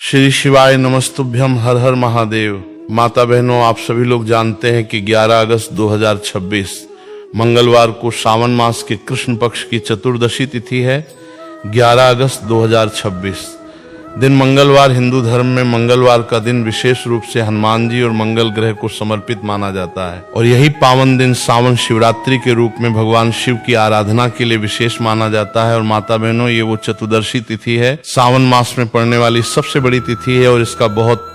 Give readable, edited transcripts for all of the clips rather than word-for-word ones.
श्री शिवाय नमस्तुभ्यम, हर हर महादेव। माता बहनों, आप सभी लोग जानते हैं कि 11 अगस्त 2026 मंगलवार को सावन मास के कृष्ण पक्ष की चतुर्दशी तिथि है। 11 अगस्त 2026 दिन मंगलवार हिंदू धर्म में मंगलवार का दिन विशेष रूप से हनुमान जी और मंगल ग्रह को समर्पित माना जाता है और यही पावन दिन सावन शिवरात्रि के रूप में भगवान शिव की आराधना के लिए विशेष माना जाता है। और माता बहनों, ये वो चतुर्दशी तिथि है, सावन मास में पड़ने वाली सबसे बड़ी तिथि है और इसका बहुत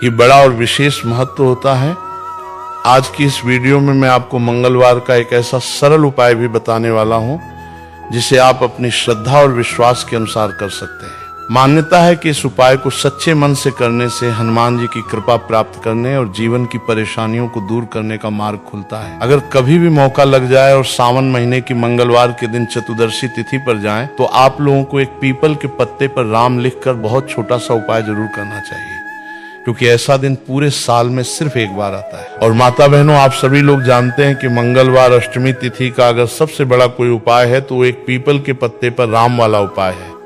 ही बड़ा और विशेष महत्व होता है। आज की इस वीडियो में मैं आपको मंगलवार का एक ऐसा सरल उपाय भी बताने वाला हूं जिसे आप अपनी श्रद्धा और विश्वास के अनुसार कर सकते हैं। मान्यता है कि इस उपाय को सच्चे मन से करने से हनुमान जी की कृपा प्राप्त करने और जीवन की परेशानियों को दूर करने का मार्ग खुलता है। अगर कभी भी मौका लग जाए और सावन महीने की मंगलवार के दिन चतुर्दशी तिथि पर जाएं, तो आप लोगों को एक पीपल के पत्ते पर राम लिखकर बहुत छोटा सा उपाय जरूर करना चाहिए, क्योंकि ऐसा दिन पूरे साल में सिर्फ एक बार आता है। और माता बहनों, आप सभी लोग जानते हैं कि मंगलवार अष्टमी तिथि का अगर सबसे बड़ा कोई उपाय है तो वो एक पीपल के पत्ते पर राम वाला उपाय है।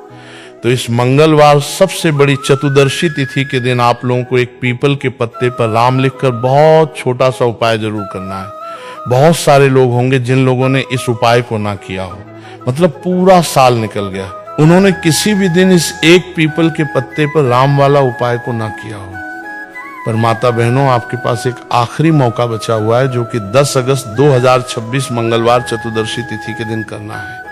तो इस मंगलवार सबसे बड़ी चतुर्दशी तिथि के दिन आप लोगों को एक पीपल के पत्ते पर राम लिखकर बहुत छोटा सा उपाय जरूर करना है। बहुत सारे लोग होंगे जिन लोगों ने इस उपाय को ना किया हो, मतलब पूरा साल निकल गया, उन्होंने किसी भी दिन इस एक पीपल के पत्ते पर राम वाला उपाय को ना किया हो। पर माता बहनों, आपके पास एक आखिरी मौका बचा हुआ है, जो कि 10 अगस्त 2026 मंगलवार चतुर्दशी तिथि के दिन करना है।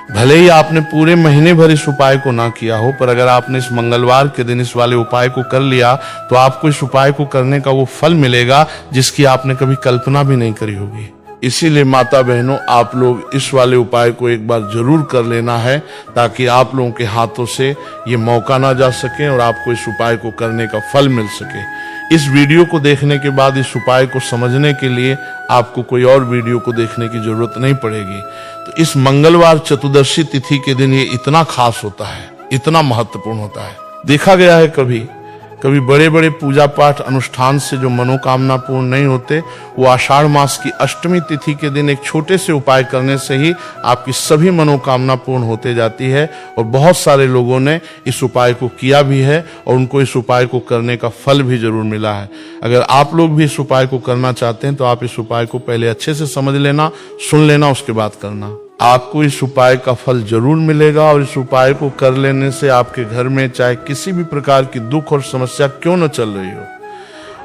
भले ही आपने पूरे महीने भर इस उपाय को ना किया हो, पर अगर आपने इस मंगलवार के दिन इस वाले उपाय को कर लिया तो आपको इस उपाय को करने का वो फल मिलेगा जिसकी आपने कभी कल्पना भी नहीं करी होगी। इसीलिए माता बहनों, आप लोग इस वाले उपाय को एक बार जरूर कर लेना है, ताकि आप लोगों के हाथों से ये मौका ना जा सके और आपको इस उपाय को करने का फल मिल सके। इस वीडियो को देखने के बाद इस उपाय को समझने के लिए आपको कोई और वीडियो को देखने की जरूरत नहीं पड़ेगी। तो इस मंगलवार चतुर्दशी तिथि के दिन ये इतना खास होता है, इतना महत्वपूर्ण होता है। देखा गया है कभी बड़े बड़े पूजा पाठ अनुष्ठान से जो मनोकामना पूर्ण नहीं होते, वो आषाढ़ मास की अष्टमी तिथि के दिन एक छोटे से उपाय करने से ही आपकी सभी मनोकामना पूर्ण होते जाती है। और बहुत सारे लोगों ने इस उपाय को किया भी है और उनको इस उपाय को करने का फल भी जरूर मिला है। अगर आप लोग भी इस उपाय को करना चाहते हैं तो आप इस उपाय को पहले अच्छे से समझ लेना, सुन लेना, उसके बाद करना। आपको इस उपाय का फल जरूर मिलेगा और इस उपाय को कर लेने से आपके घर में चाहे किसी भी प्रकार की दुख और समस्या क्यों न चल रही हो,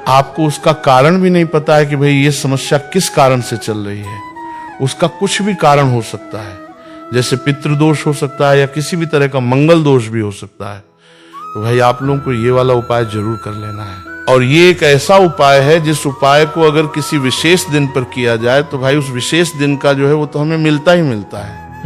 आपको उसका कारण भी नहीं पता है कि भाई ये समस्या किस कारण से चल रही है, उसका कुछ भी कारण हो सकता है, जैसे पितृदोष हो सकता है या किसी भी तरह का मंगल दोष भी हो सकता है। तो भाई आप लोगों को ये वाला उपाय जरूर कर लेना है। और ये एक ऐसा उपाय है जिस उपाय को अगर किसी विशेष दिन पर किया जाए तो भाई उस विशेष दिन का जो है वो तो हमें मिलता ही मिलता है।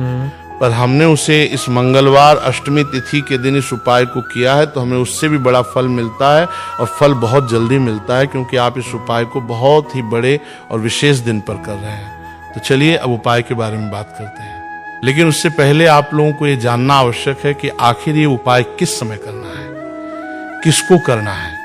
पर हमने उसे इस मंगलवार अष्टमी तिथि के दिन इस उपाय को किया है तो हमें उससे भी बड़ा फल मिलता है और फल बहुत जल्दी मिलता है, क्योंकि आप इस उपाय को बहुत ही बड़े और विशेष दिन पर कर रहे हैं। तो चलिए अब उपाय के बारे में बात करते हैं, लेकिन उससे पहले आप लोगों को ये जानना आवश्यक है कि आखिर ये उपाय किस समय करना है, किसको करना है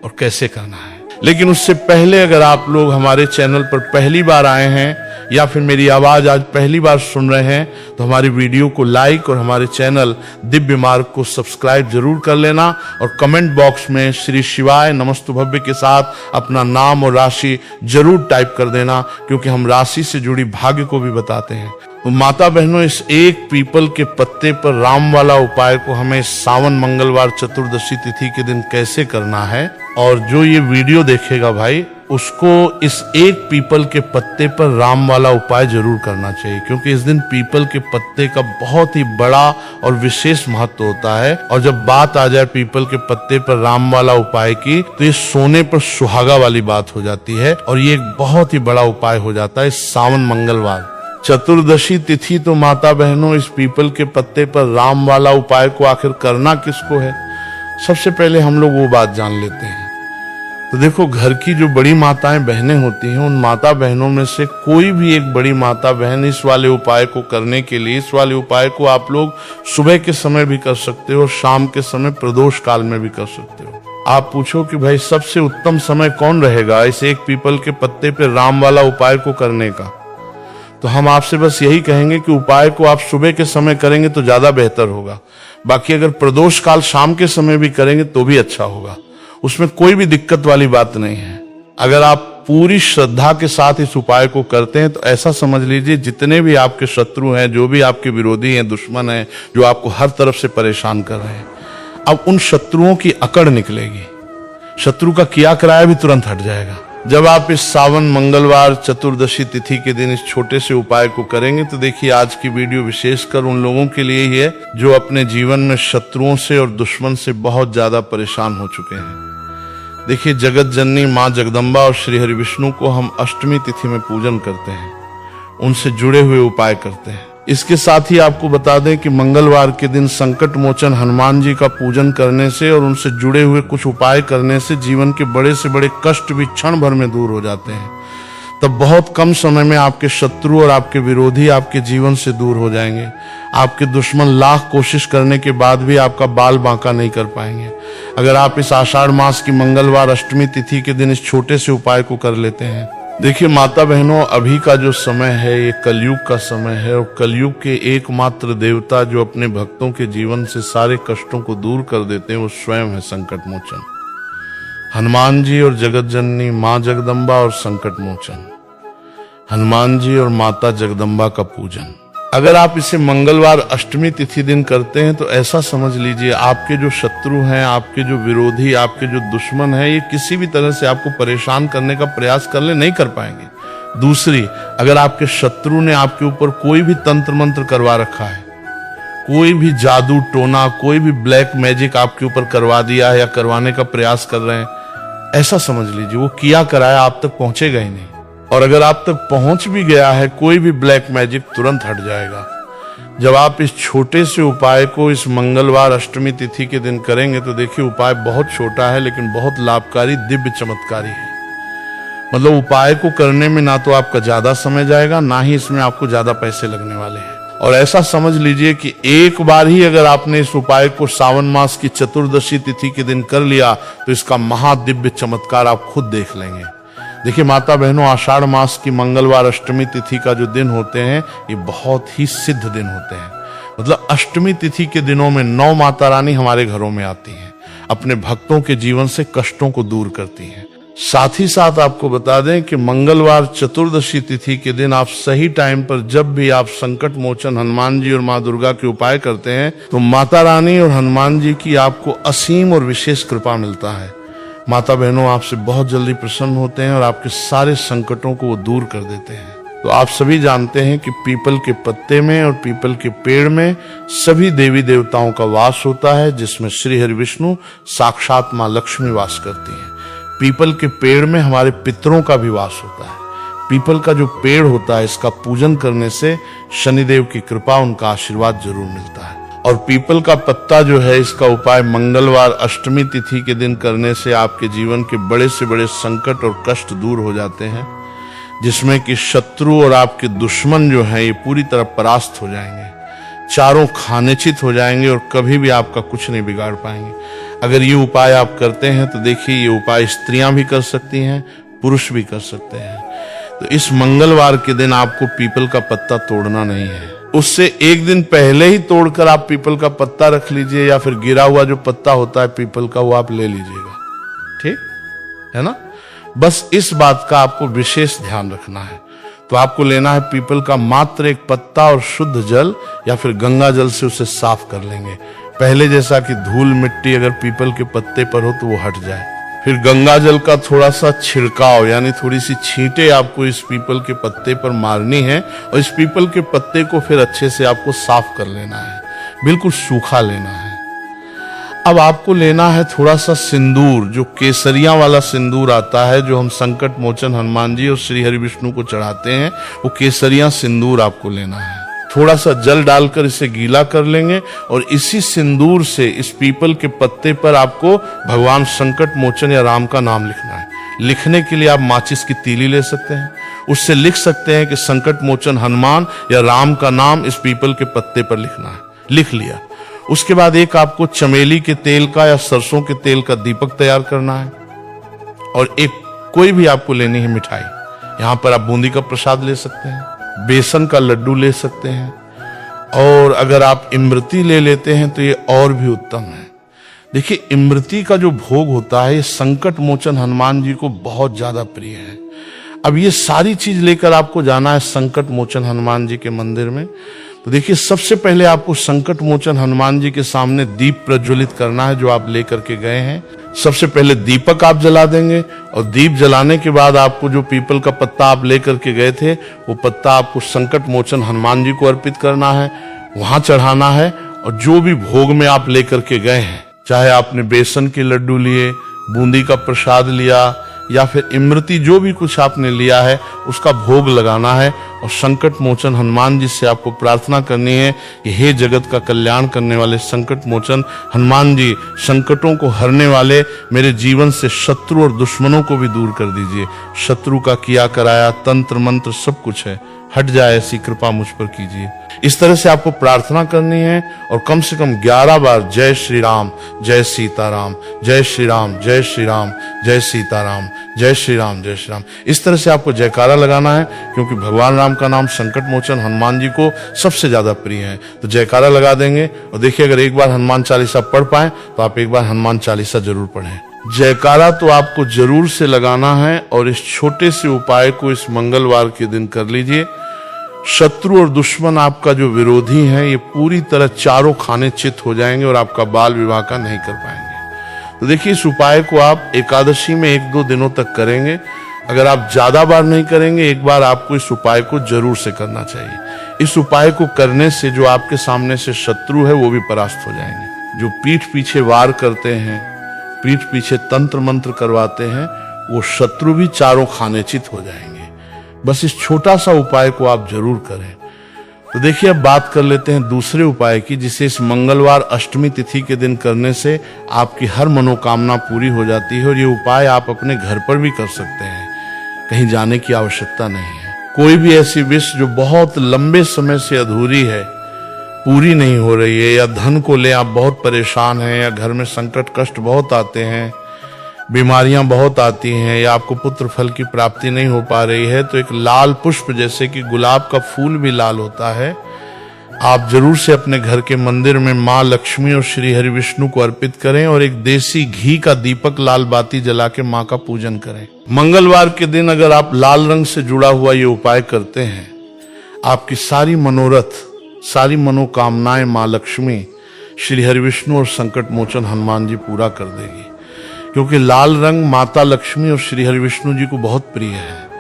और कैसे करना है। लेकिन उससे पहले अगर आप लोग हमारे चैनल पर पहली बार आए हैं या फिर मेरी आवाज आज पहली बार सुन रहे हैं तो हमारी वीडियो को लाइक और हमारे चैनल दिव्य मार्ग को सब्सक्राइब जरूर कर लेना और कमेंट बॉक्स में श्री शिवाय नमस्तुभ्य के साथ अपना नाम और राशि जरूर टाइप कर देना, क्योंकि हम राशि से जुड़ी भाग्य को भी बताते हैं। तो माता बहनों, इस एक पीपल के पत्ते पर राम वाला उपाय को हमें सावन मंगलवार चतुर्दशी तिथि के दिन कैसे करना है, और जो ये वीडियो देखेगा भाई उसको इस एक पीपल के पत्ते पर राम वाला उपाय जरूर करना चाहिए, क्योंकि इस दिन पीपल के पत्ते का बहुत ही बड़ा और विशेष महत्व होता है। और जब बात आ जाए पीपल के पत्ते पर राम वाला उपाय की, तो ये सोने पर सुहागा वाली बात हो जाती है और ये एक बहुत ही बड़ा उपाय हो जाता है इस सावन मंगलवार चतुर्दशी तिथि। तो माता बहनों, इस पीपल के पत्ते पर राम वाला उपाय को आखिर करना किसको है, सबसे पहले हम लोग वो बात जान लेते हैं। तो देखो, घर की जो बड़ी माताएं बहनें होती हैं, उन माता बहनों में से कोई भी एक बड़ी माता बहन इस वाले उपाय को करने के लिए, इस वाले उपाय को आप लोग सुबह के समय भी कर सकते हो और शाम के समय प्रदोष काल में भी कर सकते हो। आप पूछो कि भाई सबसे उत्तम समय कौन रहेगा इस एक पीपल के पत्ते पर राम वाला उपाय को करने का, तो हम आपसे बस यही कहेंगे कि उपाय को आप सुबह के समय करेंगे तो ज्यादा बेहतर होगा। बाकी अगर प्रदोष काल शाम के समय भी करेंगे तो भी अच्छा होगा, उसमें कोई भी दिक्कत वाली बात नहीं है। अगर आप पूरी श्रद्धा के साथ इस उपाय को करते हैं तो ऐसा समझ लीजिए जितने भी आपके शत्रु हैं, जो भी आपके विरोधी हैं, दुश्मन हैं, जो आपको हर तरफ से परेशान कर रहे हैं, अब उन शत्रुओं की अकड़ निकलेगी, शत्रु का किया कराया भी तुरंत हट जाएगा। जब आप इस सावन मंगलवार चतुर्दशी तिथि के दिन इस छोटे से उपाय को करेंगे तो देखिए आज की वीडियो विशेषकर उन लोगों के लिए ही है जो अपने जीवन में शत्रुओं से और दुश्मन से बहुत ज्यादा परेशान हो चुके हैं। देखिए, जगत जननी माँ जगदम्बा और श्री हरि विष्णु को हम अष्टमी तिथि में पूजन करते हैं, उनसे जुड़े हुए उपाय करते हैं। इसके साथ ही आपको बता दें कि मंगलवार के दिन संकट मोचन हनुमान जी का पूजन करने से और उनसे जुड़े हुए कुछ उपाय करने से जीवन के बड़े से बड़े कष्ट भी क्षण भर में दूर हो जाते हैं। तब बहुत कम समय में आपके शत्रु और आपके विरोधी आपके जीवन से दूर हो जाएंगे। आपके दुश्मन लाख कोशिश करने के बाद भी आपका बाल बांका नहीं कर पाएंगे अगर आप इस आषाढ़ मास की मंगलवार अष्टमी तिथि के दिन इस छोटे से उपाय को कर लेते हैं। देखिए माता बहनों, अभी का जो समय है ये कलयुग का समय है और कलयुग के एकमात्र देवता जो अपने भक्तों के जीवन से सारे कष्टों को दूर कर देते हैं वो स्वयं है संकट मोचन हनुमान जी और जगत जननी माँ जगदम्बा और संकट मोचन हनुमान जी और माता जगदम्बा का पूजन अगर आप इसे मंगलवार अष्टमी तिथि दिन करते हैं तो ऐसा समझ लीजिए आपके जो शत्रु हैं, आपके जो विरोधी, आपके जो दुश्मन हैं, ये किसी भी तरह से आपको परेशान करने का प्रयास कर ले नहीं कर पाएंगे। दूसरी, अगर आपके शत्रु ने आपके ऊपर कोई भी तंत्र मंत्र करवा रखा है, कोई भी जादू टोना, कोई भी ब्लैक मैजिक आपके ऊपर करवा दिया है या करवाने का प्रयास कर रहे हैं, ऐसा समझ लीजिए वो किया कराया आप तक पहुंचेगा ही नहीं। और अगर आप तक पहुंच भी गया है कोई भी ब्लैक मैजिक तुरंत हट जाएगा। जब आप इस छोटे से उपाय को इस मंगलवार अष्टमी तिथि के दिन करेंगे तो देखिए उपाय बहुत छोटा है लेकिन बहुत लाभकारी दिव्य चमत्कारी है। मतलब उपाय को करने में ना तो आपका ज्यादा समय जाएगा, ना ही इसमें आपको ज्यादा पैसे लगने वाले हैं। और ऐसा समझ लीजिए कि एक बार ही अगर आपने इस उपाय को सावन मास की चतुर्दशी तिथि के दिन कर लिया तो इसका महादिव्य चमत्कार आप खुद देख लेंगे। देखिए माता बहनों, आषाढ़ मास की मंगलवार अष्टमी तिथि का जो दिन होते हैं ये बहुत ही सिद्ध दिन होते हैं। मतलब अष्टमी तिथि के दिनों में 9 माता रानी हमारे घरों में आती हैं, अपने भक्तों के जीवन से कष्टों को दूर करती हैं। साथ ही साथ आपको बता दें कि मंगलवार चतुर्दशी तिथि के दिन आप सही टाइम पर जब भी आप संकट मोचन हनुमान जी और माँ दुर्गा के उपाय करते हैं तो माता रानी और हनुमान जी की आपको असीम और विशेष कृपा मिलता है। माता बहनों आपसे बहुत जल्दी प्रसन्न होते हैं और आपके सारे संकटों को वो दूर कर देते हैं। तो आप सभी जानते हैं कि पीपल के पत्ते में और पीपल के पेड़ में सभी देवी देवताओं का वास होता है, जिसमें श्री हरि विष्णु साक्षात माँ लक्ष्मी वास करती हैं। पीपल के पेड़ में हमारे पितरों का भी वास होता है। पीपल का जो पेड़ होता है इसका पूजन करने से शनिदेव की कृपा, उनका आशीर्वाद जरूर मिलता है। और पीपल का पत्ता जो है इसका उपाय मंगलवार अष्टमी तिथि के दिन करने से आपके जीवन के बड़े से बड़े संकट और कष्ट दूर हो जाते हैं, जिसमें कि शत्रु और आपके दुश्मन जो हैं ये पूरी तरह परास्त हो जाएंगे, चारों खानेचित हो जाएंगे और कभी भी आपका कुछ नहीं बिगाड़ पाएंगे। अगर ये उपाय आप करते हैं तो देखिए ये उपाय स्त्रियां भी कर सकती हैं, पुरुष भी कर सकते हैं। तो इस मंगलवार के दिन आपको पीपल का पत्ता तोड़ना नहीं है, उससे एक दिन पहले ही तोड़कर आप पीपल का पत्ता रख लीजिए या फिर गिरा हुआ जो पत्ता होता है पीपल का वो आप ले लीजिएगा, ठीक है ना। बस इस बात का आपको विशेष ध्यान रखना है। तो आपको लेना है पीपल का मात्र एक पत्ता और शुद्ध जल या फिर गंगा जल से उसे साफ कर लेंगे। पहले जैसा कि धूल मिट्टी अगर पीपल के पत्ते पर हो तो वो हट जाए। फिर गंगा जल का थोड़ा सा छिड़काव यानी थोड़ी सी छींटे आपको इस पीपल के पत्ते पर मारनी है और इस पीपल के पत्ते को फिर अच्छे से आपको साफ कर लेना है, बिल्कुल सूखा लेना है। अब आपको लेना है थोड़ा सा सिंदूर, जो केसरिया वाला सिंदूर आता है जो हम संकट मोचन हनुमान जी और श्री हरि विष्णु को चढ़ाते हैं, वो केसरिया सिंदूर आपको लेना है। थोड़ा सा जल डालकर इसे गीला कर लेंगे और इसी सिंदूर से इस पीपल के पत्ते पर आपको भगवान संकट मोचन या राम का नाम लिखना है। लिखने के लिए आप माचिस की तीली ले सकते हैं, उससे लिख सकते हैं कि संकट मोचन हनुमान या राम का नाम इस पीपल के पत्ते पर लिखना है। लिख लिया, उसके बाद एक आपको चमेली के तेल का या सरसों के तेल का दीपक तैयार करना है और एक कोई भी आपको लेनी है मिठाई। यहाँ पर आप बूंदी का प्रसाद ले सकते हैं, बेसन का लड्डू ले सकते हैं, और अगर आप इमृति ले लेते हैं तो ये और भी उत्तम है। देखिए, इमृति का जो भोग होता है ये संकट मोचन हनुमान जी को बहुत ज्यादा प्रिय है। अब ये सारी चीज लेकर आपको जाना है संकट मोचन हनुमान जी के मंदिर में। तो देखिए, सबसे पहले आपको संकट मोचन हनुमान जी के सामने दीप प्रज्वलित करना है जो आप लेकर के गए हैं। सबसे पहले दीपक आप जला देंगे और दीप जलाने के बाद आपको जो पीपल का पत्ता आप लेकर के गए थे वो पत्ता आपको संकट मोचन हनुमान जी को अर्पित करना है, वहां चढ़ाना है। और जो भी भोग में आप लेकर के गए हैं, चाहे आपने बेसन के लड्डू लिए, बूंदी का प्रसाद लिया या फिर इमृति, जो भी कुछ आपने लिया है उसका भोग लगाना है। और संकट मोचन हनुमान जी से आपको प्रार्थना करनी है कि हे जगत का कल्याण करने वाले संकट मोचन हनुमान जी, संकटों को हरने वाले मेरे जीवन से शत्रु और दुश्मनों को भी दूर कर दीजिए। शत्रु का किया कराया तंत्र मंत्र सब कुछ है, हट जाए ऐसी कृपा मुझ पर कीजिए। इस तरह से आपको प्रार्थना करनी है और कम से कम 11 बार जय श्री राम, जय सीताराम, जय श्री राम, जय श्री राम, जय सीताराम, जय श्री राम, जय श्री राम, इस तरह से आपको जयकारा लगाना है। क्योंकि भगवान राम का नाम संकट मोचन हनुमान जी को सबसे ज्यादा प्रिय है। तो जयकारा लगा देंगे। और देखिए, अगर एक बार हनुमान चालीसा पढ़ पाए तो आप एक बार हनुमान चालीसा जरूर पढ़ें। जयकारा तो आपको जरूर से लगाना है और इस छोटे से उपाय को इस मंगलवार के दिन कर लीजिए। शत्रु और दुश्मन आपका जो विरोधी है ये पूरी तरह चारों खाने चित हो जाएंगे और आपका बाल विवाह का नहीं कर पाएंगे। तो देखिए, इस उपाय को आप एकादशी में 1-2 दिनों तक करेंगे। अगर आप ज्यादा बार नहीं करेंगे, एक बार आपको इस उपाय को जरूर से करना चाहिए। इस उपाय को करने से जो आपके सामने से शत्रु है वो भी परास्त हो जाएंगे। जो पीठ पीछे वार करते हैं, पीठ पीछे तंत्र मंत्र करवाते हैं, वो शत्रु भी चारों खाने चित हो जाएंगे। बस इस छोटा सा उपाय को आप जरूर करें। तो देखिए, अब बात कर लेते हैं दूसरे उपाय की, जिसे इस मंगलवार अष्टमी तिथि के दिन करने से आपकी हर मनोकामना पूरी हो जाती है। और ये उपाय आप अपने घर पर भी कर सकते हैं, कहीं जाने की आवश्यकता नहीं है। कोई भी ऐसी विश जो बहुत लंबे समय से अधूरी है, पूरी नहीं हो रही है, या धन को ले आप बहुत परेशान हैं, या घर में संकट कष्ट बहुत आते हैं, बीमारियां बहुत आती हैं, या आपको पुत्र फल की प्राप्ति नहीं हो पा रही है, तो एक लाल पुष्प, जैसे कि गुलाब का फूल भी लाल होता है, आप जरूर से अपने घर के मंदिर में माँ लक्ष्मी और श्री हरि विष्णु को अर्पित करें और एक देसी घी का दीपक लाल बाती जला के माँ का पूजन करें। मंगलवार के दिन अगर आप लाल रंग से जुड़ा हुआ ये उपाय करते हैं, आपकी सारी मनोरथ, सारी मनोकामनाएं माँ लक्ष्मी, श्री हरि विष्णु और संकट मोचन हनुमान जी पूरा कर देगी। क्योंकि लाल रंग माता लक्ष्मी और श्री हरि विष्णु जी को बहुत प्रिय है।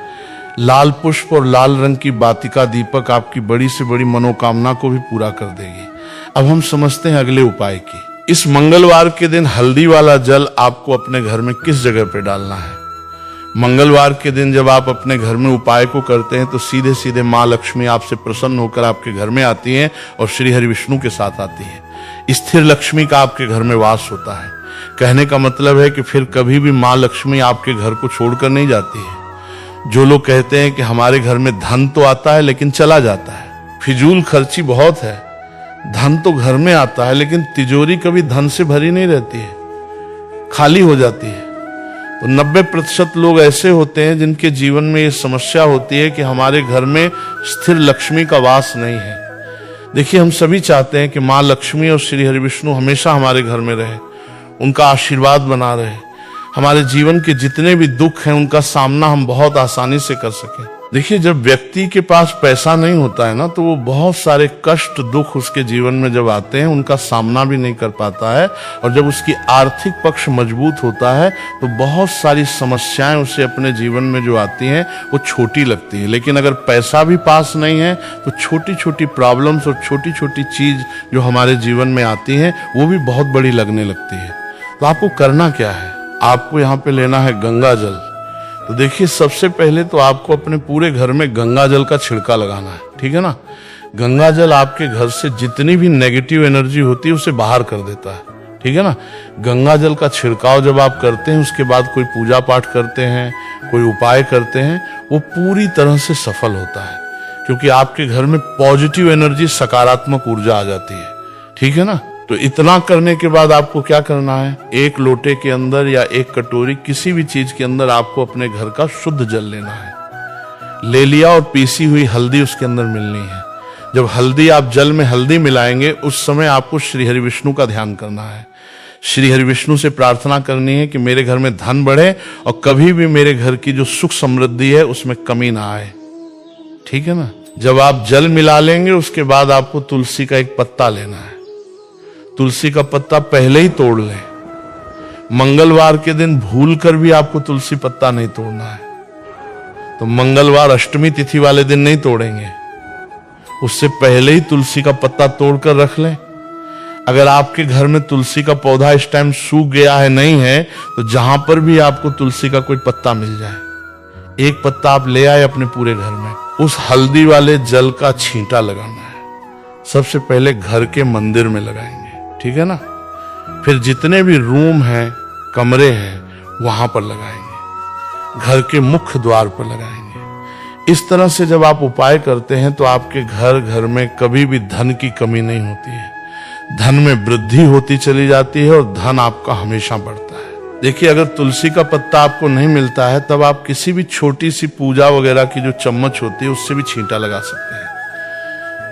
लाल पुष्प और लाल रंग की बातिका दीपक आपकी बड़ी से बड़ी मनोकामना को भी पूरा कर देगी। अब हम समझते हैं अगले उपाय की। इस मंगलवार के दिन हल्दी वाला जल आपको अपने घर में किस जगह पे डालना है? मंगलवार के दिन जब आप अपने घर में उपाय को करते हैं तो सीधे सीधे माँ लक्ष्मी आपसे प्रसन्न होकर आपके घर में आती हैं और श्री हरि विष्णु के साथ आती है। स्थिर लक्ष्मी का आपके घर में वास होता है। कहने का मतलब है कि फिर कभी भी माँ लक्ष्मी आपके घर को छोड़कर नहीं जाती है। जो लोग कहते हैं कि हमारे घर में धन तो आता है लेकिन चला जाता है, फिजूल खर्ची बहुत है, धन तो घर में आता है लेकिन तिजोरी कभी धन से भरी नहीं रहती है, खाली हो जाती है। तो 90% लोग ऐसे होते हैं जिनके जीवन में ये समस्या होती है कि हमारे घर में स्थिर लक्ष्मी का वास नहीं है। देखिए, हम सभी चाहते हैं कि माँ लक्ष्मी और श्री हरि विष्णु हमेशा हमारे घर में रहे, उनका आशीर्वाद बना रहे, हमारे जीवन के जितने भी दुख हैं उनका सामना हम बहुत आसानी से कर सकें। देखिए, जब व्यक्ति के पास पैसा नहीं होता है ना, तो वो बहुत सारे कष्ट दुख उसके जीवन में जब आते हैं उनका सामना भी नहीं कर पाता है। और जब उसकी आर्थिक पक्ष मजबूत होता है तो बहुत सारी समस्याएं उसे अपने जीवन में जो आती हैं वो छोटी लगती है। लेकिन अगर पैसा भी पास नहीं है तो छोटी छोटी प्रॉब्लम्स और छोटी छोटी चीज जो हमारे जीवन में आती हैं वो भी बहुत बड़ी लगने लगती है। तो आपको करना क्या है? आपको यहाँ पे लेना है गंगा जल। तो देखिए, सबसे पहले तो आपको अपने पूरे घर में गंगा जल का छिड़का लगाना है, ठीक है ना। गंगा जल आपके घर से जितनी भी नेगेटिव एनर्जी होती है उसे बाहर कर देता है, ठीक है ना। गंगा जल का छिड़काव जब आप करते हैं उसके बाद कोई पूजा पाठ करते हैं, कोई उपाय करते हैं, वो पूरी तरह से सफल होता है। क्योंकि आपके घर में पॉजिटिव एनर्जी, सकारात्मक ऊर्जा आ जाती है, ठीक है ना। तो इतना करने के बाद आपको क्या करना है? एक लोटे के अंदर या एक कटोरी, किसी भी चीज के अंदर आपको अपने घर का शुद्ध जल लेना है। ले लिया और पीसी हुई हल्दी उसके अंदर मिलनी है। जब हल्दी आप जल में हल्दी मिलाएंगे उस समय आपको श्री हरि विष्णु का ध्यान करना है। श्री हरि विष्णु से प्रार्थना करनी है कि मेरे घर में धन बढ़े और कभी भी मेरे घर की जो सुख समृद्धि है उसमें कमी ना आए। ठीक है ना। जब आप जल मिला लेंगे उसके बाद आपको तुलसी का एक पत्ता लेना है। तुलसी का पत्ता पहले ही तोड़ लें। मंगलवार के दिन भूल कर भी आपको तुलसी पत्ता नहीं तोड़ना है। तो मंगलवार अष्टमी तिथि वाले दिन नहीं तोड़ेंगे, उससे पहले ही तुलसी का पत्ता तोड़कर रख लें। अगर आपके घर में तुलसी का पौधा इस टाइम सूख गया है, नहीं है, तो जहां पर भी आपको तुलसी का कोई पत्ता मिल जाए, एक पत्ता आप ले आए अपने पूरे घर में, उस हल्दी वाले जल का छींटा लगाना है। सबसे पहले घर के मंदिर में लगाएंगे, ठीक है ना। फिर जितने भी रूम हैं, कमरे हैं, वहां पर लगाएंगे। घर के मुख्य द्वार पर लगाएंगे। इस तरह से जब आप उपाय करते हैं तो आपके घर में कभी भी धन की कमी नहीं होती है। धन में वृद्धि होती चली जाती है और धन आपका हमेशा बढ़ता है। देखिए, अगर तुलसी का पत्ता आपको नहीं मिलता है तब आप किसी भी छोटी सी पूजा वगैरह की जो चम्मच होती है उससे भी छींटा लगा सकते हैं।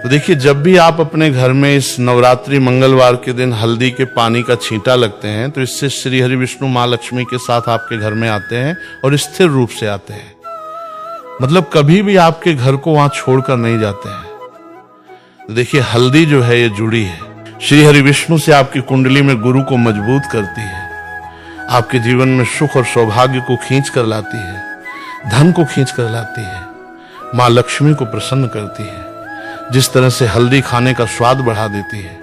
तो देखिए, जब भी आप अपने घर में इस नवरात्रि मंगलवार के दिन हल्दी के पानी का छींटा लगते हैं तो इससे श्री हरि विष्णु माँ लक्ष्मी के साथ आपके घर में आते हैं और स्थिर रूप से आते हैं। मतलब कभी भी आपके घर को वहां छोड़कर नहीं जाते हैं। तो देखिए, हल्दी जो है ये जुड़ी है श्री हरि विष्णु से। आपकी कुंडली में गुरु को मजबूत करती है, आपके जीवन में सुख और सौभाग्य को खींच कर लाती है, धन को खींच कर लाती है, माँ लक्ष्मी को प्रसन्न करती है। जिस तरह से हल्दी खाने का स्वाद बढ़ा देती है,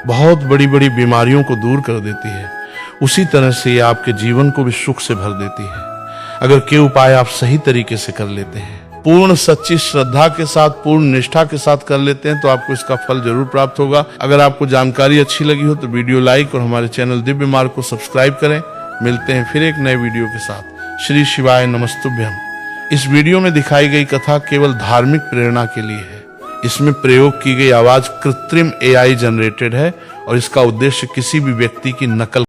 बहुत बड़ी बड़ी बीमारियों को दूर कर देती है, उसी तरह से ये आपके जीवन को भी सुख से भर देती है। अगर के उपाय आप सही तरीके से कर लेते हैं, पूर्ण सच्ची श्रद्धा के साथ, पूर्ण निष्ठा के साथ कर लेते हैं तो आपको इसका फल जरूर प्राप्त होगा। अगर आपको जानकारी अच्छी लगी हो तो वीडियो लाइक और हमारे चैनल दिव्य मार्ग को सब्सक्राइब करें। मिलते हैं फिर एक नए वीडियो के साथ। श्री शिवाय नमस्तुभ्यम। इस वीडियो में दिखाई गई कथा केवल धार्मिक प्रेरणा के लिए है। इसमें प्रयोग की गई आवाज कृत्रिम AI जनरेटेड है और इसका उद्देश्य किसी भी व्यक्ति की नकल